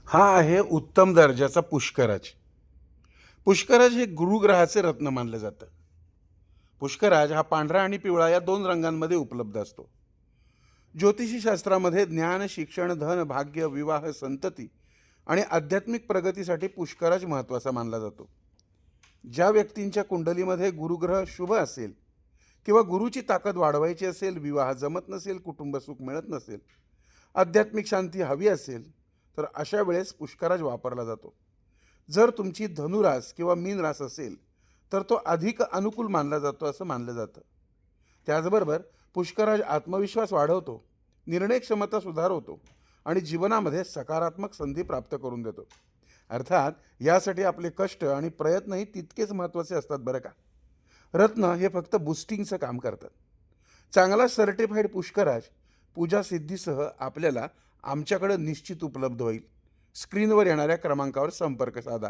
हा आहे उत्तम दर्जाचा पुष्कराज. पुष्कराज हे गुरुग्रहाचे रत्न मानलं जातं. पुष्कराज हा पांढरा आणि पिवळा या दोन रंगांमध्ये उपलब्ध असतो. ज्योतिषी शास्त्रामध्ये ज्ञान, शिक्षण, धन, भाग्य, विवाह, संतती आणि आध्यात्मिक प्रगतीसाठी पुष्कराज महत्त्वाचा मानला जातो. ज्या व्यक्तींच्या कुंडलीमध्ये गुरुग्रह शुभ असेल किंवा गुरुची ताकद वाढवायची असेल, विवाह जमत नसेल, कुटुंब सुख मिळत नसेल, आध्यात्मिक शांती हवी असेल, तर अशा वेळेस पुष्कराज वापरला जातो. जर तुमची धनुरास किंवा मीन रास असेल तर तो अधिक अनुकूल मानला जातो असं मानलं जातं. त्याचबरोबर पुष्कराज आत्मविश्वास वाढवतो, निर्णय क्षमता सुधारवतो आणि जीवनामध्ये सकारात्मक संधी प्राप्त करून देतो. अर्थात यासाठी आपले कष्ट आणि प्रयत्नही तितकेच महत्त्वाचे असतात बरं का. रत्न हे फक्त बुस्टिंगचं काम करतात. चांगला सर्टिफाईड पुष्कराज पूजा सिद्धीसह आपल्याला आमच्याकडे निश्चित उपलब्ध होईल. स्क्रीनवर येणाऱ्या क्रमांकावर संपर्क साधा.